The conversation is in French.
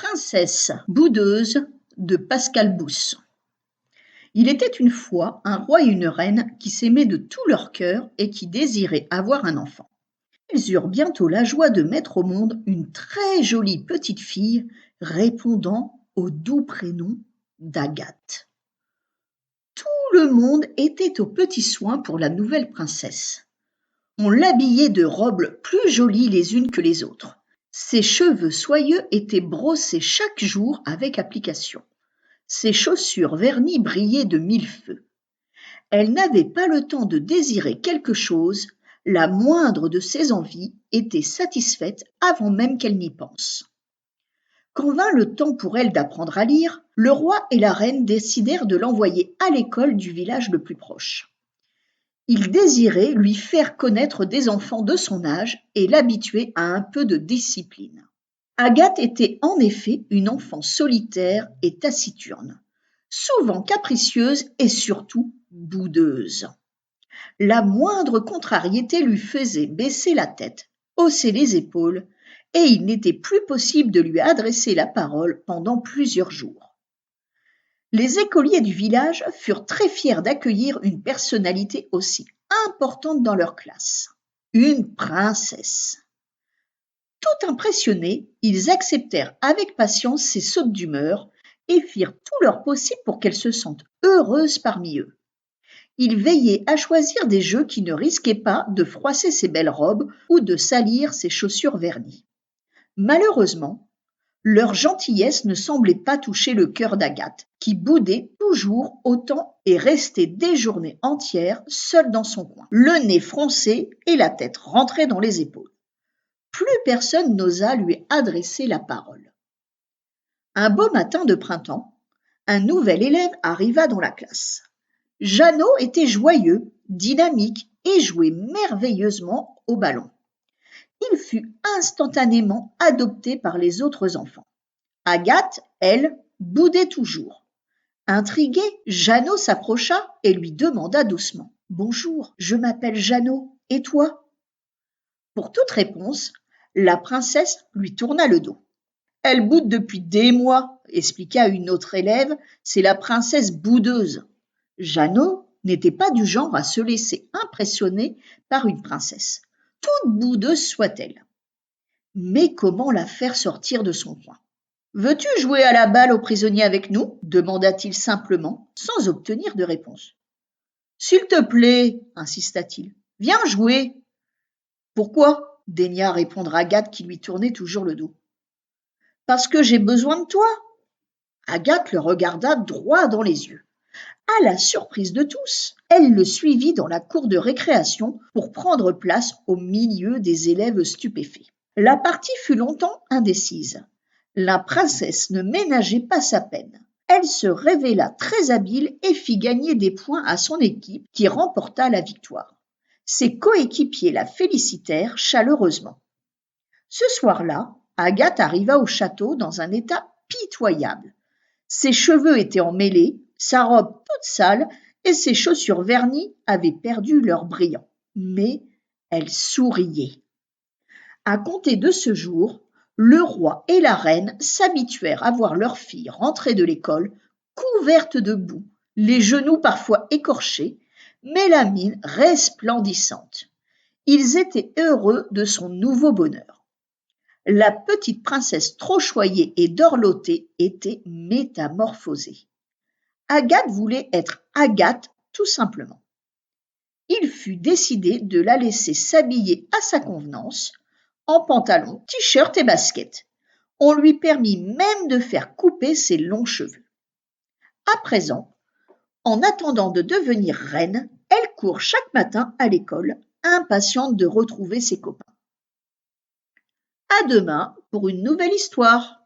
Princesse boudeuse de Pascal Bousse. Il était une fois un roi et une reine qui s'aimaient de tout leur cœur et qui désiraient avoir un enfant. Ils eurent bientôt la joie de mettre au monde une très jolie petite fille répondant au doux prénom d'Agathe. Tout le monde était aux petits soins pour la nouvelle princesse. On l'habillait de robes plus jolies les unes que les autres. Ses cheveux soyeux étaient brossés chaque jour avec application. Ses chaussures vernies brillaient de mille feux. Elle n'avait pas le temps de désirer quelque chose, la moindre de ses envies était satisfaite avant même qu'elle n'y pense. Quand vint le temps pour elle d'apprendre à lire, le roi et la reine décidèrent de l'envoyer à l'école du village le plus proche. Ils désiraient lui faire connaître des enfants de son âge et l'habituer à un peu de discipline. Agathe était en effet une enfant solitaire et taciturne, souvent capricieuse et surtout boudeuse. La moindre contrariété lui faisait baisser la tête, hausser les épaules, et il n'était plus possible de lui adresser la parole pendant plusieurs jours. Les écoliers du village furent très fiers d'accueillir une personnalité aussi importante dans leur classe, une princesse. Tout impressionnés, ils acceptèrent avec patience ses sautes d'humeur et firent tout leur possible pour qu'elle se sente heureuse parmi eux. Ils veillaient à choisir des jeux qui ne risquaient pas de froisser ses belles robes ou de salir ses chaussures vernies. Malheureusement, leur gentillesse ne semblait pas toucher le cœur d'Agathe, qui boudait toujours autant et restait des journées entières seule dans son coin, le nez froncé et la tête rentrée dans les épaules. Plus personne n'osa lui adresser la parole. Un beau matin de printemps, un nouvel élève arriva dans la classe. Jeannot était joyeux, dynamique et jouait merveilleusement au ballon. Il fut instantanément adopté par les autres enfants. Agathe, elle, boudait toujours. Intrigué, Jeannot s'approcha et lui demanda doucement « Bonjour, je m'appelle Jeannot, et toi ?» Pour toute réponse, la princesse lui tourna le dos. « Elle boude depuis des mois, » expliqua une autre élève, « c'est la princesse boudeuse. » Jeannot n'était pas du genre à se laisser impressionner par une princesse, toute boudeuse soit-elle. Mais comment la faire sortir de son coin ? « Veux-tu jouer à la balle aux prisonniers avec nous ?» demanda-t-il simplement, sans obtenir de réponse. « S'il te plaît, insista-t-il, viens jouer. »« Pourquoi ?» daigna répondre Agathe qui lui tournait toujours le dos. « Parce que j'ai besoin de toi. » Agathe le regarda droit dans les yeux. À la surprise de tous, elle le suivit dans la cour de récréation pour prendre place au milieu des élèves stupéfaits. La partie fut longtemps indécise. La princesse ne ménageait pas sa peine. Elle se révéla très habile et fit gagner des points à son équipe qui remporta la victoire. Ses coéquipiers la félicitèrent chaleureusement. Ce soir-là, Agathe arriva au château dans un état pitoyable. Ses cheveux étaient emmêlés, sa robe toute sale et ses chaussures vernies avaient perdu leur brillant. Mais elle souriait. À compter de ce jour, le roi et la reine s'habituèrent à voir leur fille rentrer de l'école couverte de boue, les genoux parfois écorchés, mais la mine resplendissante. Ils étaient heureux de son nouveau bonheur. La petite princesse trop choyée et dorlotée était métamorphosée. Agathe voulait être Agathe tout simplement. Il fut décidé de la laisser s'habiller à sa convenance, en pantalon, t-shirt et basket. On lui permit même de faire couper ses longs cheveux. À présent, en attendant de devenir reine, elle court chaque matin à l'école, impatiente de retrouver ses copains. À demain pour une nouvelle histoire.